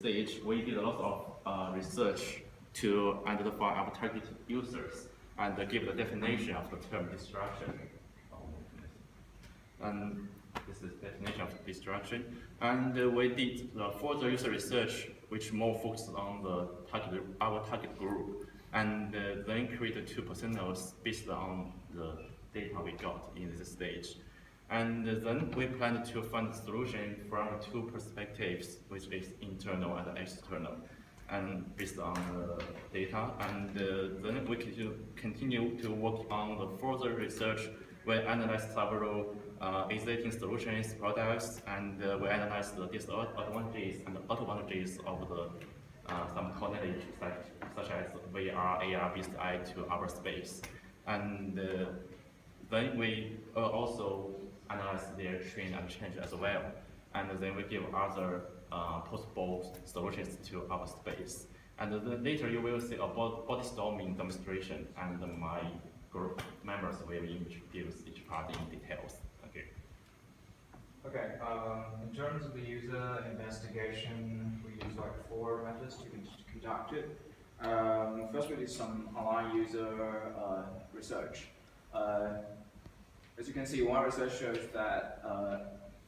stage, we did a lot of research to identify our target users and give the definition of the term distraction. And this is the definition of distraction. And we did the further user research, which more focused on our target group, and then created two personas based on the data we got in this stage. And then we plan to find a solution from two perspectives, which is internal and external, and based on the data. And then we continue to work on the further research. We analyze several existing solutions, products, and we analyze the disadvantages and advantages of the some cognitive such as VR, AR-based eye to our space. And then we also analyze their trend and change as well. And then we give other possible solutions to our space. And then later you will see a body storming demonstration, and my group members will introduce each part in details. Okay. Okay, in terms of the user investigation, we use like 4 methods to conduct it. First, we did some online user research. As you can see, one research shows that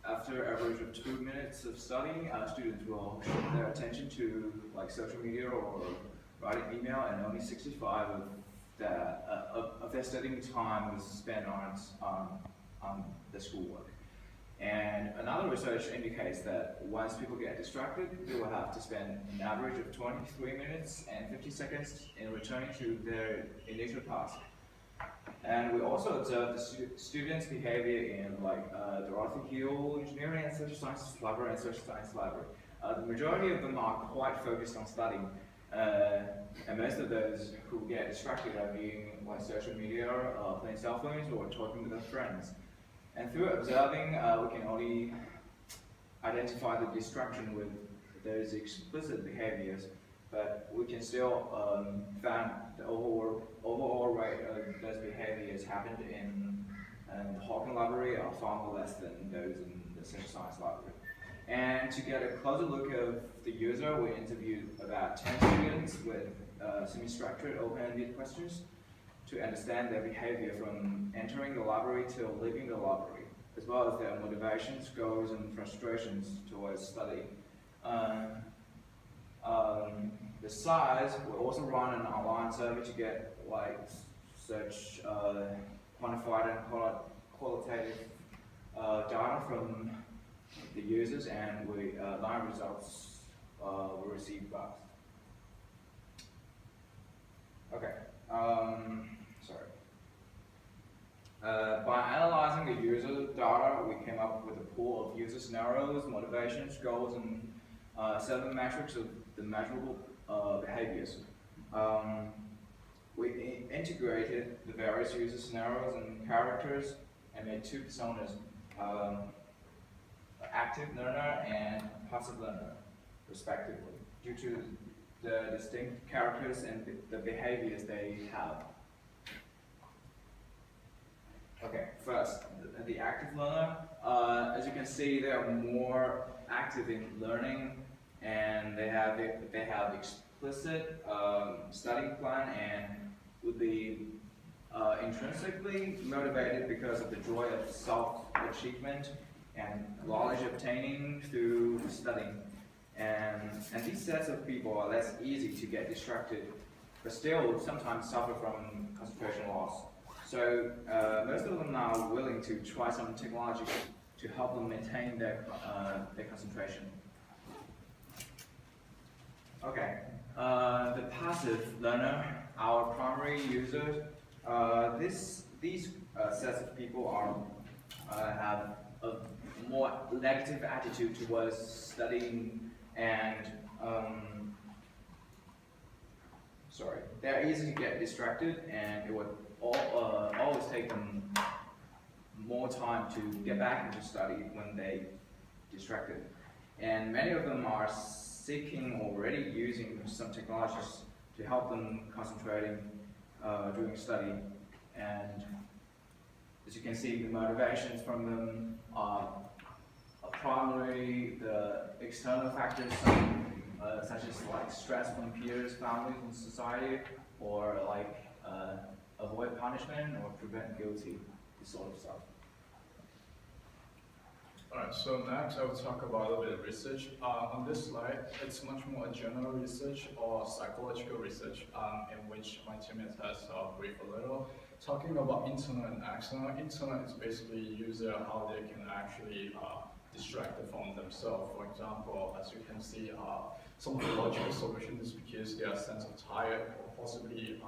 after an average of 2 minutes of studying, students will shift their attention to like social media or writing email, and only 65 of their studying time was spent on the schoolwork. And another research indicates that once people get distracted, they will have to spend an average of 23 minutes and 50 seconds in returning to their initial task. And we also observed the students' behavior in like Dorothy Hill Engineering and Social Sciences Library and Social Science Library. The majority of them are quite focused on studying, and most of those who get distracted are viewing like social media, playing cell phones, or talking with their friends. And through observing, we can only identify the distraction with those explicit behaviors, but we can still find the overall rate of those behaviors happened in the Hawking Library are far more less than those in the Social Science Library. And to get a closer look of the user, we interviewed about 10 students with semi-structured open-ended questions to understand their behavior from entering the library till leaving the library, as well as their motivations, goals, and frustrations towards studying. Besides, we also run an online survey to get like such quantified and qualitative data from the users, and we line results were received fast. Okay. Sorry. By analyzing the user data, we came up with a pool of user scenarios, motivations, goals, and 7 metrics of the measurable behaviors. We integrated the various user scenarios and characters and made 2 personas, active learner and passive learner, respectively, due to the distinct characters and the behaviors they have. Okay, first, the active learner. As you can see, they are more active in learning, and they have explicit studying plan, and would be intrinsically motivated because of the joy of self-achievement and knowledge obtaining through studying. And these sets of people are less easy to get distracted, but still sometimes suffer from concentration loss. So most of them are willing to try some technology to help them maintain their concentration. Okay, the passive learner, our primary users, these sets of people have a more negative attitude towards studying, and they're easy to get distracted, and it would always take them more time to get back into study when they distracted. And many of them are seeking already using some technologies to help them concentrating during study. And as you can see, the motivations from them are primarily the external factors, some stress from peers, families, and society, or like avoid punishment or prevent guilty, this sort of stuff. Alright, so next I will talk about a little bit of research. On this slide, it's much more general research or psychological research in which my teammate has briefed a little. Talking about internal and external. Internal is basically user how they can actually distract the phone themselves. For example, as you can see, some of the logical solutions is because they are sense of tired, or possibly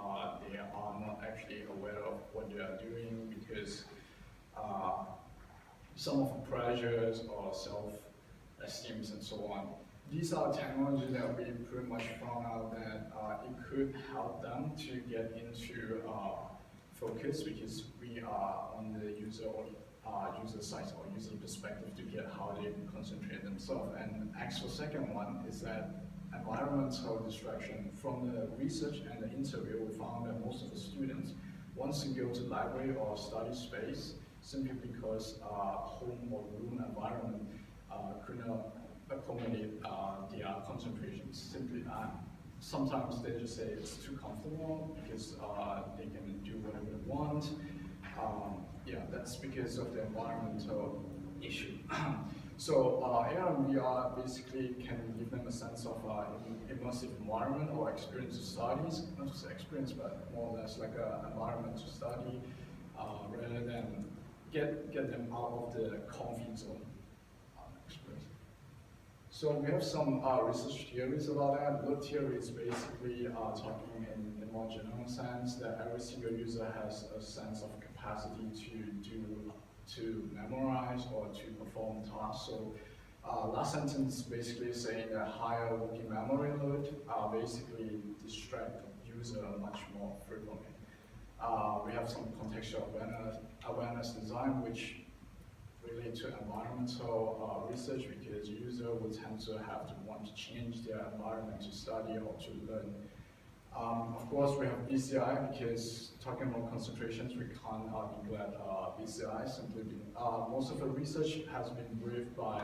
they are not actually aware of what they are doing because some of the pressures or self-esteem and so on. These are technologies that we pretty much found out that it could help them to get into focus because we are on the user side or user perspective to get how they can concentrate themselves. And actual second one is that environmental distraction. From the research and the interview, we found that most of the students want to go to library or study space simply because home or room environment could not accommodate their concentration. Simply, sometimes they just say it's too comfortable because they can do whatever they want. Yeah, that's because of the environmental issue. So AR and VR basically can give them a sense of immersive environment or experience of studies, not just experience, but more or less like an environment to study, rather than get them out of the comfort zone. So we have some research theories about that. Loop theory is basically talking in a more general sense that every single user has a sense of capacity to memorize or to perform tasks. So last sentence basically saying that higher working memory load basically distract the user much more frequently. We have some contextual awareness design, which relate to environmental research because user will tend to have to want to change their environment to study or to learn. Of course, we have BCI because talking about concentrations, we can't neglect BCI simply. Most of the research has been briefed by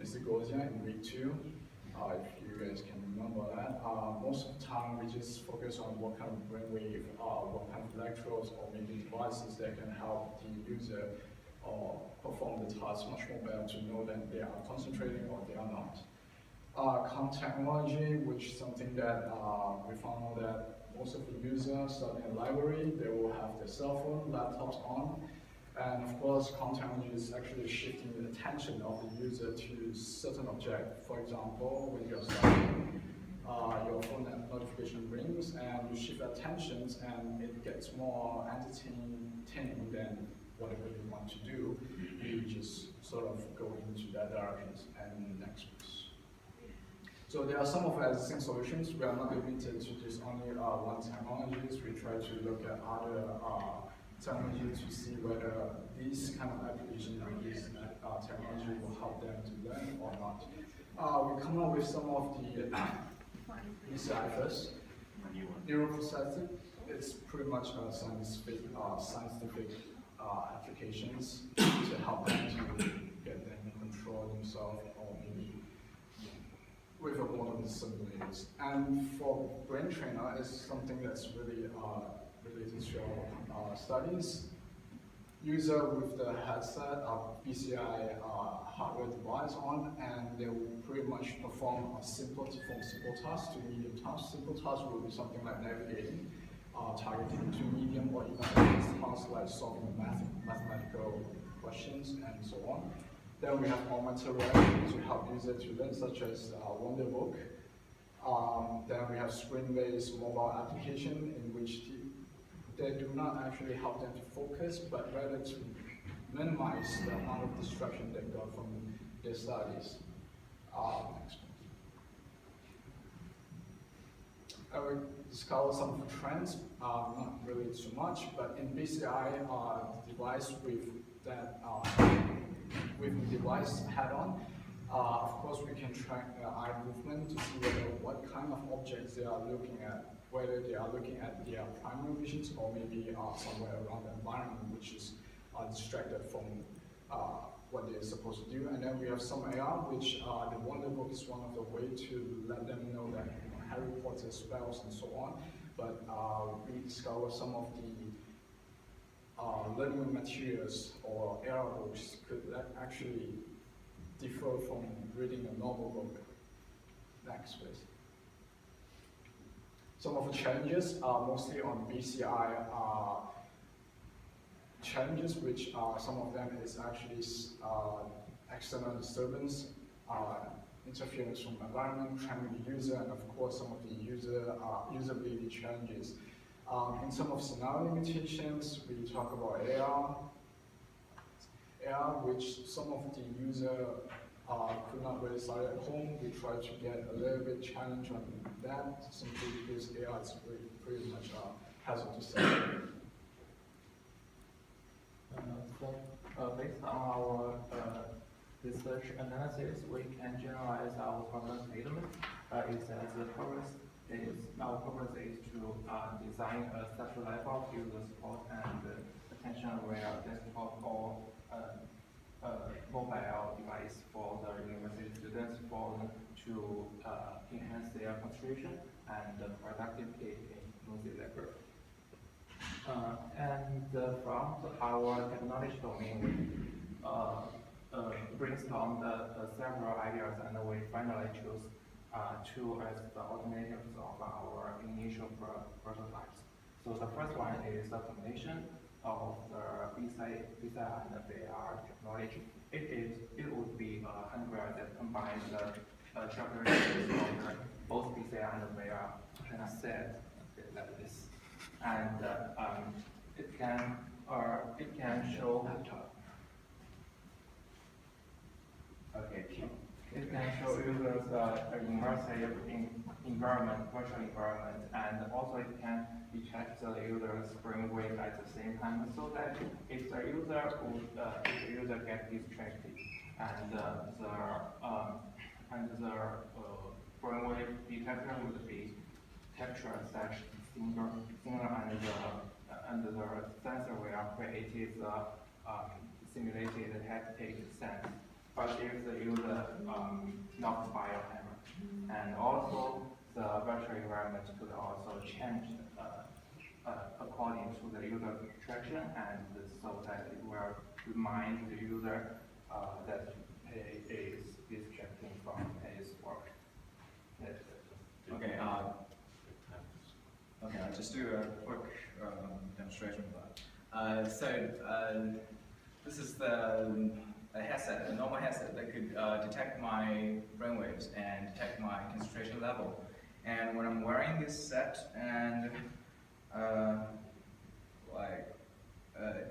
Mr. Gozia in week 2. If you guys can remember that. Most of the time we just focus on what kind of brainwave, what kind of electrodes or maybe devices that can help the user perform the task much more better to know that they are concentrating or they are not. Technology, which is something that we found out that most of the users studying in library, they will have their cell phone, laptops on. And of course, technology is actually shifting the attention of the user to certain object. For example, when you're studying, your phone notification rings and you shift attentions and it gets more entertaining than whatever you want to do. You just sort of go into that direction and next. So there are some of our existing solutions. We are not limited to just only one technologies. We try to look at other technologies to see whether these kind of applications or this technology will help them to learn or not. We come up with some of the BCI first. Neuroprocessing is pretty much scientific applications to help them to get them control themselves or maybe with a lot of the simulators. And for brain trainer is something that's really related to our studies. User with the headset, BCI hardware device on, and they will pretty much perform simple tasks to medium tasks. Simple tasks will be something like navigating, targeting to medium or even advanced tasks like solving mathematical questions and so on. Then we have augmented reality to help user to learn, such as Wonderbook. Then we have screen-based mobile application in which they do not actually help them to focus, but rather to minimize the amount of distraction they got from their studies. Next. I will discuss some of the trends, not really too much, but in BCI, the device with that with the device head-on, of course we can track the eye movement to see what kind of objects they are looking at, whether they are looking at their primary visions or maybe somewhere around the environment which is distracted from what they're supposed to do. And then we have some AR, which the Wonderbook is one of the ways to let them know that Harry Potter spells and so on. But we discovered some of the learning materials or AR books could actually differ from reading a normal book. Next, please. Some of the challenges are mostly on BCI challenges, which some of them is actually external disturbance, interference from environment, tramming the user, and of course some of the usability challenges. In some of scenario limitations, we talk about AR, which some of the user could not really study at home. We try to get a little bit challenge on that, simply because AR is pretty much hazard to study. Based on our research analysis, we can generalize our problem statement. Our purpose is to design a such level of user support and attention-aware desktop or mobile device for the university students to enhance their concentration and productivity in Mozilla. From our technology domain, we brainstormed several ideas and we finally chose two as the alternatives of our initial prototypes. So the first one is the combination of the BCI and VR technology. It would be a hardware that combines the characteristics of both BCI and VR set like this, and it can show. Okay. It can show users immersive environment, virtual environment, and also it can detect the user's brain wave at the same time, so that if the user gets distracted and the brain wave detector would be captured such signal and the sensor will create the simulated haptic sense. But if the user not by a camera, and also the virtual environment could also change according to the user interaction, and so that it will remind the user that he is distracting from his work. Yes. Okay. Okay. I'll just do a quick demonstration of that. This is a headset, a normal headset that could detect my brainwaves and detect my concentration level. And when I'm wearing this set, and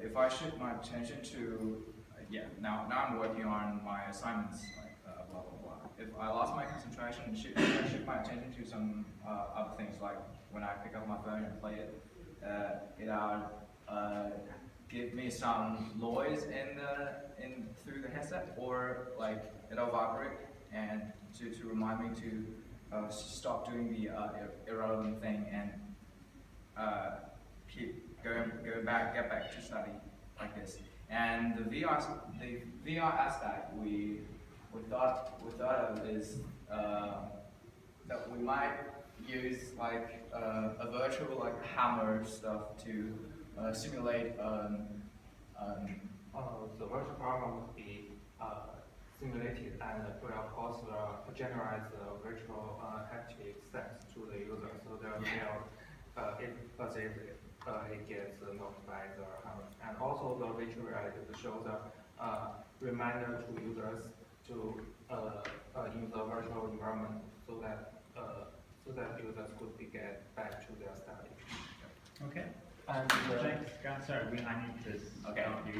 if I shift my attention to, now I'm working on my assignments, like blah blah blah. If I lost my concentration and shift my attention to some other things, like when I pick up my phone and play it, it'll give me some noise through the headset, or like it'll vibrate and to remind me to stop doing the irrelevant thing and get back to study like this. And the VR aspect we thought of is that we might use like a virtual like hammer stuff to simulate. The virtual program would be simulated and will also generate the virtual haptic sense to the user, so they will as if it gets knocked by the hammer. And also the virtual reality shows a reminder to users to in the virtual environment, so that users could get back to their study. Okay. And Thanks, sorry, I need to Okay. stop you.